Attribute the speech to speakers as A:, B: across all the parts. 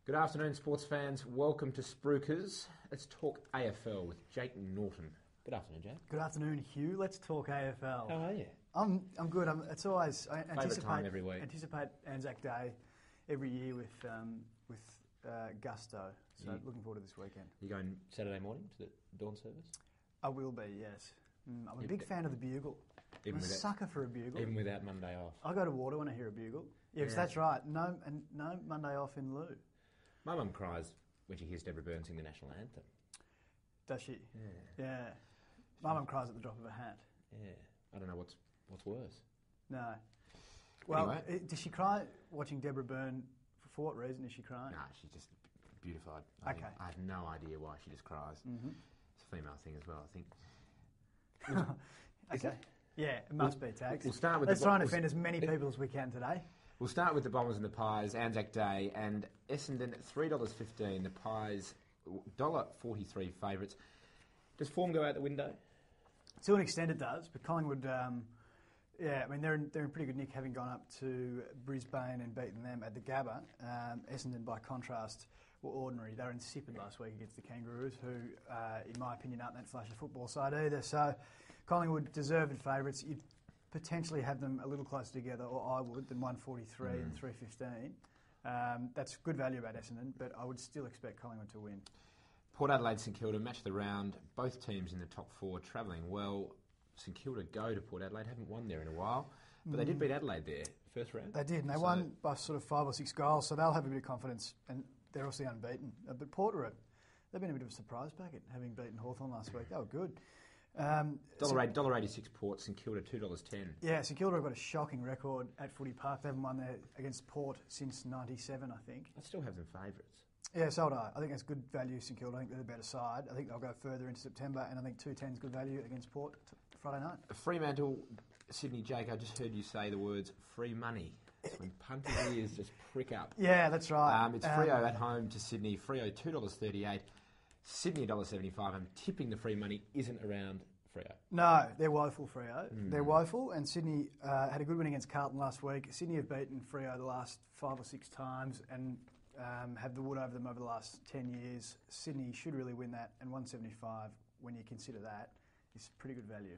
A: Good afternoon, sports fans. Welcome to Spruikers. Let's talk AFL with Jake Norton. Good afternoon, Jake.
B: Good afternoon, Hugh. Let's talk AFL.
A: How are you?
B: I'm good. It's always I
A: time every week.
B: Anticipate Anzac Day every year with gusto. So looking forward to this weekend.
A: You going Saturday morning to the dawn service?
B: I will be. Yes. I'm a big fan of the bugle. I'm a sucker for a bugle.
A: Even without Monday off.
B: I go to water when I hear a bugle. Yeah, because that's right. No Monday off in lieu.
A: My mum cries when she hears Deborah Byrne sing the national anthem.
B: Does she?
A: Yeah.
B: My mum cries at the drop of a hat.
A: Yeah. I don't know what's worse.
B: No. Well,
A: anyway.
B: Does she cry watching Deborah Byrne? For what reason is she crying?
A: Nah, she's just beautified.
B: Okay.
A: I have no idea why she just cries.
B: Mm-hmm.
A: It's a female thing as well, I think.
B: Okay. Yeah, it must be, Tags.
A: We'll start with
B: Let's try and offend as many people as we can today.
A: We'll start with the Bombers and the Pies, Anzac Day, and Essendon $3.15. The Pies $1.43 favourites. Does form go out the window?
B: To an extent, it does. But Collingwood, they're in pretty good nick, having gone up to Brisbane and beaten them at the Gabba. Essendon, by contrast, were ordinary. They were insipid last week against the Kangaroos, who, in my opinion, aren't that flash of football side either. So, Collingwood deserved favourites. You'd potentially have them a little closer together, or I would, than 143 and 315. That's good value about Essendon, but I would still expect Collingwood to win.
A: Port Adelaide, St Kilda, match of the round. Both teams in the top four, travelling well. St Kilda go to Port Adelaide, haven't won there in a while, but they did beat Adelaide there, first round.
B: They did, and they won by sort of 5 or 6 goals, so they'll have a bit of confidence, and they're also unbeaten. But Port, they've been a bit of a surprise packet, having beaten Hawthorn last week. They were good.
A: $1.86 Port, St Kilda $2.10.
B: Yeah, St Kilda have got a shocking record at Footy Park. They haven't won there against Port since '97, I think.
A: I still have them favourites.
B: Yeah, so do I. I think that's good value, St Kilda. I think they're the better side. I think they'll go further into September, and I think 2.10 is good value against Port Friday night.
A: Fremantle, Sydney, Jake, I just heard you say the words free money. It's when punters' ears just prick up.
B: Yeah, that's right.
A: It's Freo at home to Sydney. Freo $2.38. Sydney $1.75. I'm tipping the free money isn't around Freo.
B: No, they're woeful, Freo. They're woeful, and Sydney had a good win against Carlton last week. Sydney have beaten Freo the last 5 or 6 times and have the wood over them over the last 10 years. Sydney should really win that, and 175, when you consider that, is pretty good value.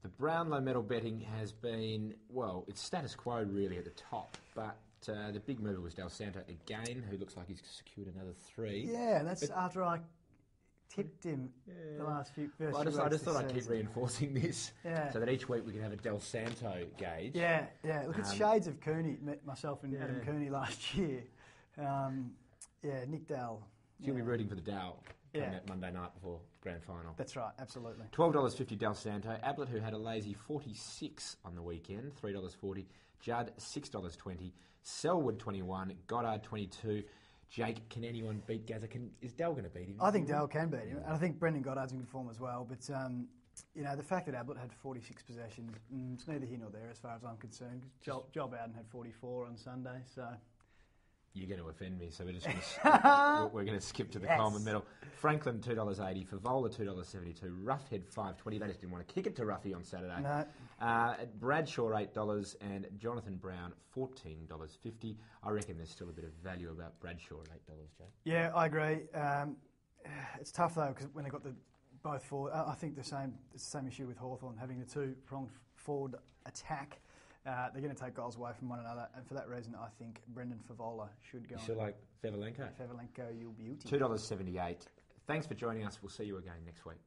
A: The Brownlow medal betting has been, well, it's status quo really at the top, but the big mover was Del Santo again, who looks like he's secured another 3.
B: Yeah, that's after I tipped him the last few weeks.
A: I just thought I'd keep reinforcing this so that each week we can have a Del Santo gauge.
B: Yeah. Look, it's shades of Cooney, myself and Adam Cooney last year. Nick Dowell.
A: So you'll be rooting for the Dowell coming out Monday night before grand final.
B: That's right, absolutely.
A: $12.50 Del Santo. Ablett, who had a lazy 46 on the weekend, $3.40. Judd, $6.20. Selwood, 21. Goddard, 22. Jake, can anyone beat Gazza? Is Dell going to beat him?
B: I think Dell can beat him, and I think Brendan Goddard's in good form as well. But the fact that Ablett had 46 possessions, it's neither here nor there as far as I'm concerned. Joel Bowden had 44 on Sunday, so.
A: You're going to offend me, so we're just going to skip to the Coleman medal. Franklin $2.80, Favola $2.72, Roughhead $5.20. They just didn't want to kick it to Ruffy on Saturday.
B: No.
A: Bradshaw $8 and Jonathan Brown $14.50. I reckon there's still a bit of value about Bradshaw at $8, Jake.
B: Yeah, I agree. It's tough though because when they got both forward, I think it's the same issue with Hawthorn having the two-pronged forward attack. They're going to take goals away from one another, and for that reason, I think Brendan Favola should go.
A: You still like Fevelenko?
B: Fevelenko, you'll beauty.
A: $2.78. Thanks for joining us. We'll see you again next week.